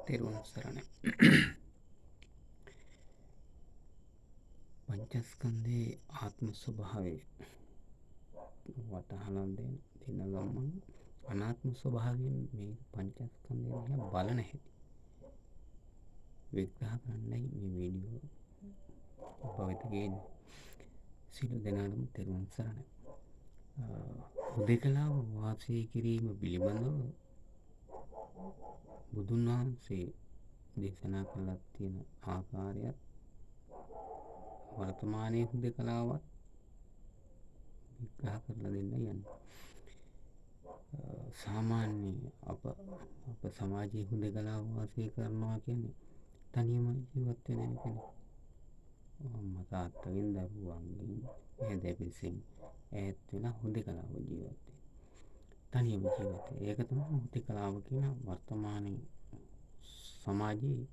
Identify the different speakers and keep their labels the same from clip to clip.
Speaker 1: තෙරුවන් සරණයි. පංචස්කන්ධයේ ආත්ම ස්වභාවය වටහලා දෙන ගමන් අනාත්ම ස්වභාවයෙන් මේ පංචස්කන්ධය දිහා බලන හැටි විග්‍රහ කරන්නයි මේ වීඩියෝ ඔබ වෙත ගේන්නේ. සියලු දෙනාටම තෙරුවන් සරණයි. හුදෙකලාව වාසය කිරීම පිළිබඳව බුදුන් වහන්සේ දේශනා කළා තියෙන ආකාරයත් වර්තමානයේ හුදෙකලාවත් විග්‍රහ කරලා දෙන්න යන්නේ. සාමාන්‍ය අප සමාජයේ හුදෙකලාව වාසය කරනවා කියන්නේ තනියම ජීවත් වෙන කෙනෙක්. අම්මා තාත්තගෙන් දරුවන්ගෙන් ඇදපිසින් ඈත් වෙලා හුදෙකලාව ජීවත් වෙන. තනියම ජීවත් වෙන. ඒක තමයි හුදෙකලාව කියන වර්තමානයේ සමාජයේ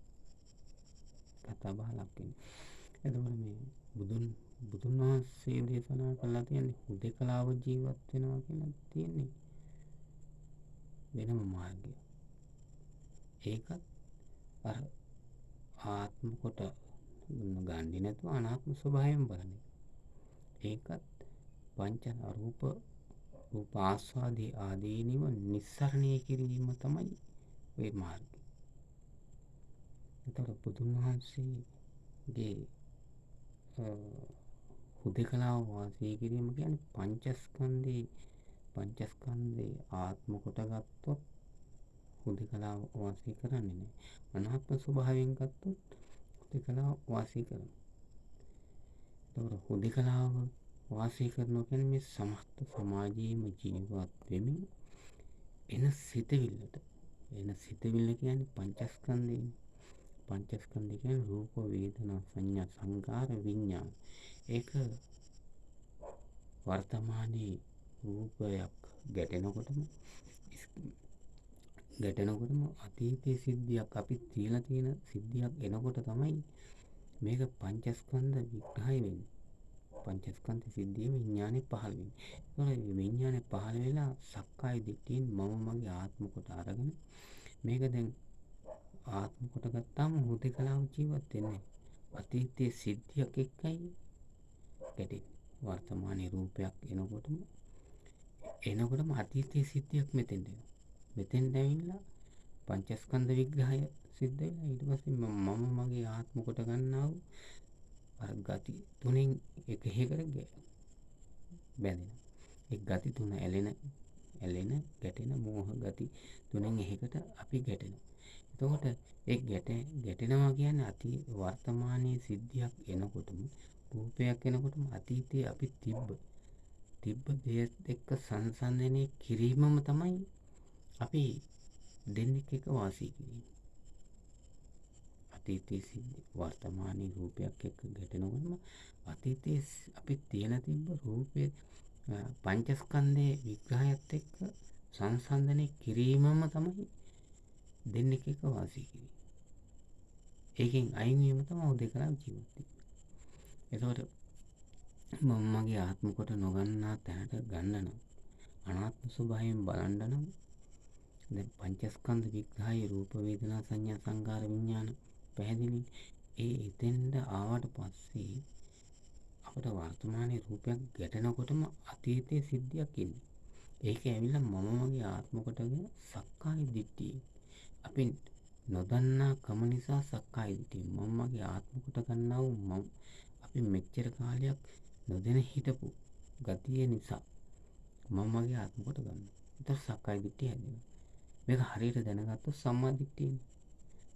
Speaker 1: කතා බහලක් වෙන්නේ. එතකොට මේ බුදුන් වහන්සේ දේශනා කළා කියන්නේ හුදෙකලාව ජීවත් වෙනවා කියලා තියෙන්නේ වෙනම මාර්ගයක්. ඒකත් අර ආත්ම කොට ගන්නේ නැතුව අනාත්ම ස්වභාවයෙන් බලන්නේ. ඒකත් පංච රූප ආස්වාදී ආදීනිව නිස්සරණය කිරීම තමයි ওই මාර්ගය. එතකොට බුදුන් වහන්සේගේ හුදෙකලාව වාසය කිරීම කියන්නේ පංචස්කන්ධේ ආත්ම කොට ගත්තොත් හුදෙකලාව වාසය කරන්නේ නැහැ. අනාත්ම ස්වභාවයෙන් ගත්තොත් හුදෙකලාව වාසය කරනවා. එතකොට හුදෙකලාව වාසය කරනවා කියන්නේ මේ සමස්ත සමාජයේම ජීවත් වෙමින් එන සිතවිල්ල කියන්නේ පංචස්කන්ධේ. පංචස්කන්ධය කියන්නේ රූප, වේදනා, සංඥා, සංකාර, විඥාන. ඒක වර්තමානයේ රූපයක් ගැටෙනකොටම අතීතයේ සිද්ධියක් අපි තියලා තියෙන සිද්ධියක් එනකොට තමයි මේක පංචස්කන්ධ විග්‍රහය වෙන්නේ. පංචස්කන්ධ සිද්ධිය විඥානේ පහළ වෙන්නේ. ඒතකොට විඥානේ පහළ වෙලා සක්කාය දිට්ඨියෙන් මම මගේ ආත්ම කොට අරගෙන මේක දැන් ආත්ම කොට ගත්තාම හුදෙකලාව ජීවත් වෙන්නේ. අතීතයේ සිද්ධියක් එක්කයි ගැටෙන්නේ. වර්තමානයේ රූපයක් එනකොටම අතීතයේ සිද්ධියක් මෙතෙන්ට එනවා. මෙතෙන්ට ඇවිල්ලා පංචස්කන්ධ විග්‍රහය සිද්ධ වෙලා ඊට පස්සේ මම මගේ ආත්ම කොට ගන්නා වූ අර ගති තුනෙන් එකකට බැඳෙනවා. ඒ ගති තුන ඇලෙන ගැටෙන මෝහ ගති තුනෙන් එකකට අපි ගැටෙනවා. එතකොට ඒ ගැටෙනවා කියන්නේ වර්තමානයේ සිද්ධියක් එනකොටම රූපයක් එනකොටම අතීතයේ අපි තිබ්බ දේත් එක්ක සංසන්දනය කිරීමම තමයි අපි දෙන්නෙක් එක වාසය කිරීම. අතීතයේ සිද්ධි වර්තමානයේ රූපයක් එක්ක ගැටෙනකොටම අතීතයේ අපි තිබ්බ රූපේ පංචස්කන්ධයේ විග්‍රහයත් එක්ක සංසන්දනය කිරීමම තමයි දෙන්නෙක් එක වාසය කිරීම. ඒකෙන් අයින් වීම තමයි හුදෙකලාව ජීවත් වීම. එතකොට මම මගේ ආත්ම කොට නොගන්නා තැනට ගන්න නම් අනාත්ම ස්වභාවයෙන් බලන්න නම් දැන් පංචස්කන්ධ විග්‍රහයේ රූප, වේදනා, සංඥා, සංකාර, විඥාන පැහැදිලි. එතෙන්ද ආවට පස්සේ අපිට වර්තමානයේ රූපයක් ගැටෙනකොටම අතීතයේ සිද්ධියක් ඉන්නේ. ඒක ඇවිල්ලා මම මගේ ආත්ම කොටගෙන සක්කාය දිට්ඨිය. අපි නොදන්නා කම නිසා සක්කාය දිට්ඨිය මම මගේ ආත්ම කොට ගන්නා වූ අපි මෙච්චර කාලයක් නොදැන හිටපු ගතිය නිසා මම මගේ ආත්ම කොට ගන්නවා. ඒතර සක්කාය දිට්ඨිය හැදෙනවා. මේක හරියට දැනගත්තොත් සම්මා දිට්ඨියනේ.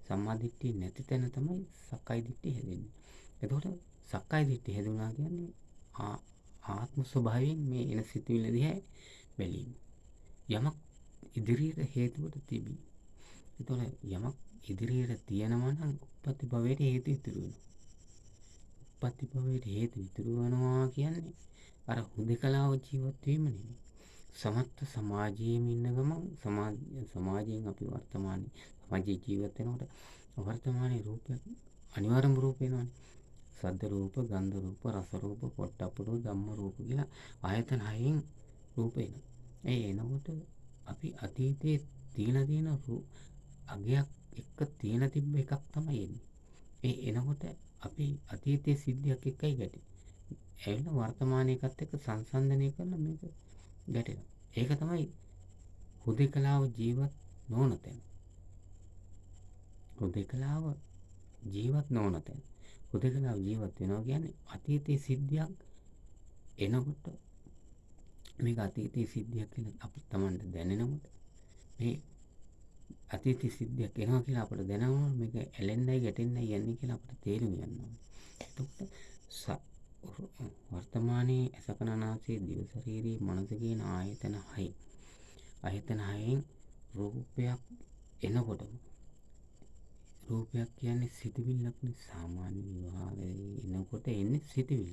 Speaker 1: සම්මා දිට්ඨිය නැති තැන තමයි සක්කාය දිට්ඨිය හැදෙන්නේ. එතකොට සක්කාය දිට්ඨිය හැදුණා කියන්නේ ආත්ම ස්වභාවයෙන් මේ එන සිතුවිලි දිහා බැලීම. යමක් ඉදිරියට හේතුවට තිබී. එතකොට යමක් ඉදිරියට තියෙනවා නම් උප්පත්ති භවයට හේතු ඉතුරු වෙනවා. උප්පත්ති භවයට හේතු ඉතුරු වෙනවා කියන්නේ අර හුදෙකලාව ජීවත් වීම නෙමෙයි. සමස්ත සමාජයේම ඉන්න ගමන් සමාජයෙන් අපි වර්තමානයේ සමාජයේ ජීවත් වෙනකොට වර්තමානයේ රූපයක් අනිවාර්යම රූප වෙනවානේ. සද්ද රූප, ගන්ධ රූප, රස රූප, පොට්ටප්ප රූප, ධම්ම රූප කියලා ආයතන හයෙන් රූප එනවා. ඒ එනකොට අපි අතීතයේ තියෙන අගයක් එක්ක තියෙන තිබ්බ එකක් තමයි එන්නේ. ඒ එනකොට අපි අතීතයේ සිද්ධියක් එක්කයි ගැටෙන්නේ. ඇවිල්ලා වර්තමානයේකත් එක්ක සංසන්දනය කරලා මේක ගැටෙනවා. ඒක තමයි හුදෙකලාව ජීවත් නොවන තැන. හුදෙකලාව ජීවත් නොවන තැන. හුදෙකලාව ජීවත් වෙනවා කියන්නේ අතීතයේ සිද්ධියක් එනකොට මේක අතීතයේ සිද්ධියක් කියලා අපිට Tamanට දැනෙනකොට මේ අතීතයේ සිද්ධියක් එනවා කියලා අපිට දැනෙනවා මේක ඇලෙන්නයි ගැටෙන්නයි යන්නේ කියලා අපිට තේරුම් ගන්න ඕනේ. එතකොට වර්තමානයේ අසකනාසයේ දිව ශරීරයේ මනස කියන ආයතන 6. ආයතන 6න් රූපයක් එනකොටම රූපයක් කියන්නේ සිතවිල්ලක්නේ සාමාන්‍ය විවාහයේ එනකොට එන්නේ සිතවිල්ල.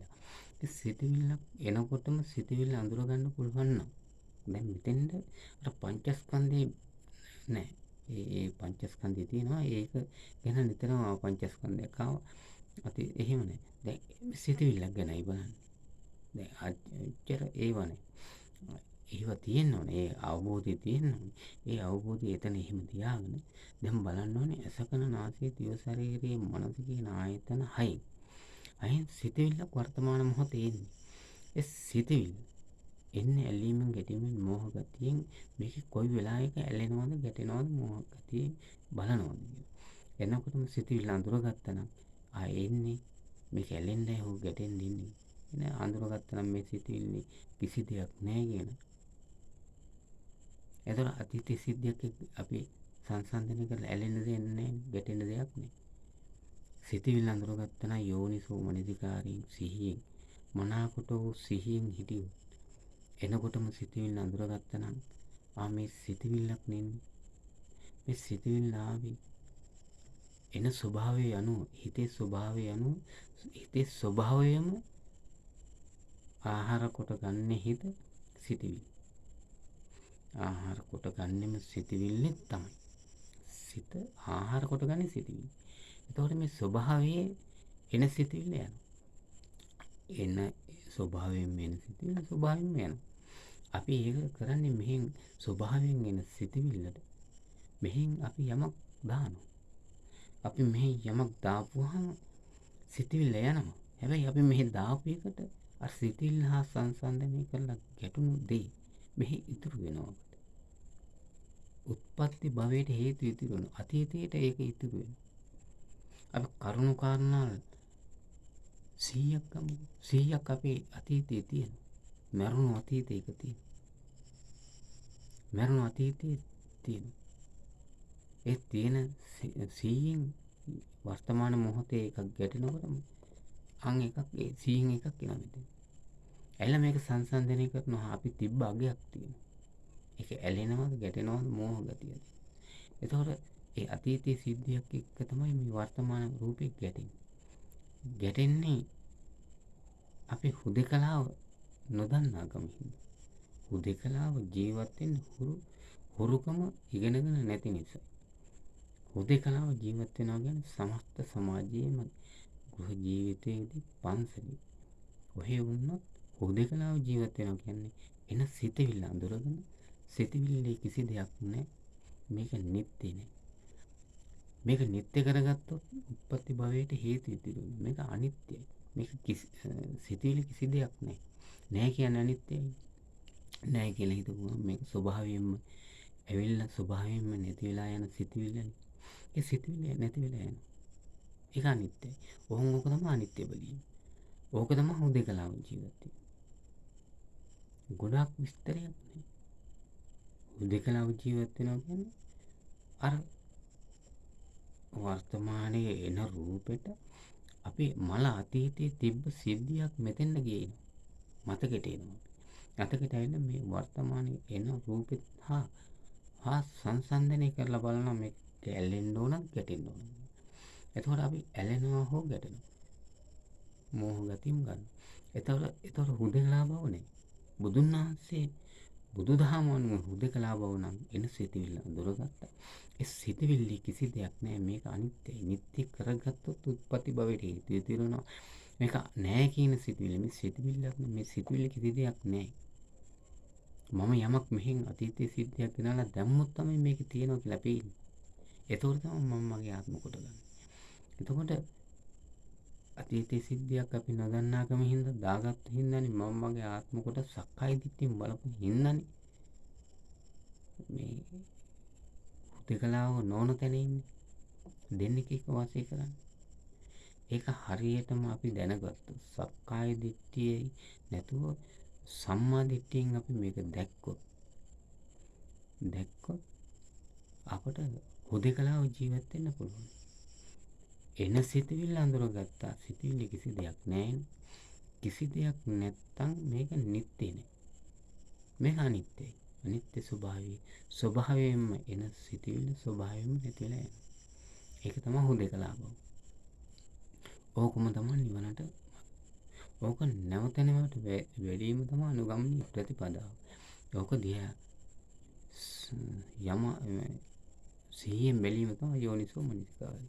Speaker 1: ඒ සිතවිල්ල එනකොටම සිතවිල්ල අඳුර ගන්න පුළුවන් නම් දැන් මෙතෙන්ද අර පංචස්කන්ධේ නෑ. ඒ පංචස්කන්ධය තියෙනවා. ඒක ගැන නිතරම පංචස්කන්ධයක් ආව. අති එහෙම නෑ. දැන් සිතවිල්ලක් ගැනයි බලන්නේ. දැන් අච්චර ඒවනේ. ඒව තියෙන්න ඕනේ. ඒ අවබෝධය තියෙන්න ඕනේ. ඒ අවබෝධය එතන එහෙම තියාගෙන දැන් බලන්න ඕනේ අසකන නාසය දිව ශරීරයේ මනස කියන ආයතන 6. අයින් සිතවිල්ලක් වර්තමාන මොහොතේ එන්නේ. ඒ සිතවිල්ල එන්නේ ඇලීමෙන් ගැටීමෙන් මෝහ ගතියෙන් මේක කොයි වෙලාවක ඇලෙනවද ගැටෙනවද මෝහ ගතියෙන් බලනවද කියලා. එනකොටම සිතවිල්ල අඳුරගත්තා නම් එන්නේ මේක ඇලෙන්නයි හෝ ගැටෙන්න ඉන්නේ. එන අඳුරගත්තා නම් මේ සිතවිල්ලේ කිසි දෙයක් නැහැ කියන. එතකොට අතීත සිද්ධියක් අපි සංසන්දනය කරලා ඇලෙන්න දෙයක් නැහැ, ගැටෙන්න දෙයක් නැහැ. සිතවිල්ල අඳුරගත්තා නම් යෝනිසෝ මනසිකාරයෙන් සිහියෙන් මනාකොට වූ සිහියෙන් හිටියොත් එනකොටම සිතවිල්ල අඳුරගත්තා නම් මේ සිතවිල්ලක් නෙන්නේ. මේ සිතවිල්ල ආවේ එන ස්වභාවය අනුව හිතේ ස්වභාවය අනුව හිතේ ස්වභාවයම ආහාර කොට ගන්න හිත සිතවිල්ල. ආහාර කොට ගන්නෙම සිතවිල්ලෙත් තමයි. සිත ආහාර කොට ගන්නේ සිතවිල්ල. එතකොට මේ ස්වභාවයේ එන සිතවිල්ල යනවා. එන ස්වභාවයෙන් එන සිතවිල්ල ස්වභාවයෙන්ම යනවා. අපි ඒක කරන්නේ මෙහෙන් ස්වභාවයෙන් එන සිතවිල්ලට මෙහෙන් අපි යමක් දානවා. අපි මෙහෙ යමක් දාපුවාම සිතවිල්ල යනවා. හැබැයි අපි මෙහෙ දාපු එකට අර සිතවිල්ල හා සංසන්දනය කරලා ගැටුණු දේ මෙහි ඉතුරු වෙනවා. උත්පත්ති භවයට හේතු ඉතුරු වෙනවා. අතීතයට ඒක ඉතුරු වෙනවා. අපි කරුණු කාරණා 100ක් ගමු. 100ක් අපේ අතීතයේ තියෙනවා. මරණ අතීතයක තියෙනවා. මරණ අතීතයේ තියෙනවා. ඒ තියෙන 100න් වර්තමාන මොහොතේ එකක් ගැටෙනකොටම එකක් ඒ 100න් එකක් එනවා මෙතන. ඇල්ල මේක සංසන්දනය කරනවා අපි තිබ්බ අගයක් තියෙනවා. ඒක ඇලෙනවද ගැටෙනවද මෝහ ගතියද. එතකොට ඒ අතීතයේ සිද්ධියක් එක්ක තමයි මේ වර්තමාන රූපේ ගැටෙන්නේ. ගැටෙන්නේ අපි හුදෙකලාව නොදන්නා කමින්. හුදෙකලාව ජීවත් වෙන්න හුරුකම ඉගෙනගෙන නැති නිසා. හුදෙකලාව ජීවත් වෙනවා කියන්නේ සමස්ත සමාජයේම ගෘහ ජීවිතයේදී පන්සලේ ඔහේ වුණත් හුදෙකලාව ජීවත් වෙනවා කියන්නේ එන සිතවිල්ල අඳුරගෙන සිතවිල්ලේ කිසි දෙයක් නැහැ. මේක නිත්‍ය නෑ. මේක නිත්‍ය කරගත්තොත් උත්පත්ති භවයට හේතු ඉතිරි වෙනවා. මේක අනිත්‍යයි. මේක සිතවිලි කිසි දෙයක් නැහැ. නැහැ කියන්නේ අනිත්‍යයි. නැහැ කියලා හිතුවම මේක ස්වභාවයෙන්ම ඇවිල්ලා ස්වභාවයෙන්ම නැති වෙලා යන සිතවිල්ලනේ. ඒ සිතවිල්ල නැති වෙලා යනවා. ඒක අනිත්‍යයි. ඕක තමයි අනිත්‍ය බලිය. ඕක තමයි හුදෙකලාව ජීවත් වෙන්නේ. ගොඩක් විස්තරයක් නේ. හුදෙකලාව ජීවත් වෙනවා කියන්නේ අර වර්තමානයේ එන රූපෙට අපි මල අතීතයේ තිබ්බ සිද්ධියක් මෙතෙන්ද ගේනවා. මතකෙට එනවා. මතකෙට ඇවිල්ලා මේ වර්තමානයේ එන රූපෙත් හා සංසන්දනය කරලා බලනවා මේක ඇලෙන්න ඕනද ගැටෙන්න ඕනද. එතකොට අපි ඇලෙනවා හෝ ගැටෙනවා. මෝහ ගතියම ගන්න. එතකොට හුදෙකලා බව නේ. බුදුන් වහන්සේ බුදුදහම අනුව හුදෙකලා බව නම් එන සිතවිල්ල අඳුරගත්තා. ඒ සිතවිල්ලේ කිසි දෙයක් නැහැ. මේක අනිත්‍යයි. නිත්‍ය කරගත්තොත් උත්පත්ති භවයට හේතු ඉතිරෙනවා. මේක නැහැ කියන සිතවිල්ල මේ සිතවිල්ලක් මේ සිතවිල්ල කිසි දෙයක් නැහැ. මම යමක් මෙහෙන් අතීතයේ සිද්ධියක් ගෙනලා දැම්මොත් තමයි මේක තියෙනවා කියලා පේන්නේ. එතකොට තමයි මම මගේ ආත්ම කොට ගන්න. එතකොට අතීතයේ සිද්ධියක් අපි නොදන්නාකම හින්දා දාගත්ත හින්දානේ මම මගේ ආත්ම කොට සක්කාය දිට්ඨියෙන් බලපු හින්දානේ මේ හුදකලාව නොවන තැන ඉන්නේ. දෙන්නේ එක වාසය කරන්නේ. ඒක හරියටම අපි දැනගත්තොත් සක්කාය දිට්ඨියයි නැතුව සම්මා දිට්ඨියෙන් අපි මේක දැක්කොත් අපට හුදකලාව ජීවත් වෙන්න පුළුවන්. එන සිතුවිල්ල අඳුරගත්තා. සිතුවිලි කිසි දෙයක් නැහැ. කිසි දෙයක් නැත්තම් මේක නිත්‍ය නෑ. මේක අනිත්‍යයි. අනිත්‍ය ස්වභාවයෙන්ම එන සිතුවිල්ල ස්වභාවයෙන්ම නැති වෙලා යනවා. ඒක තමයි හුදකලාව. ඕකම තමයි නිවනට. ඕක නැවත නැවත වැඩිම තමයි අනුගමනීය ප්‍රතිපදාව. ඕක දිහා යම සිහියෙන් බැලීම තමයි යෝනිසෝ මනසිකාරය.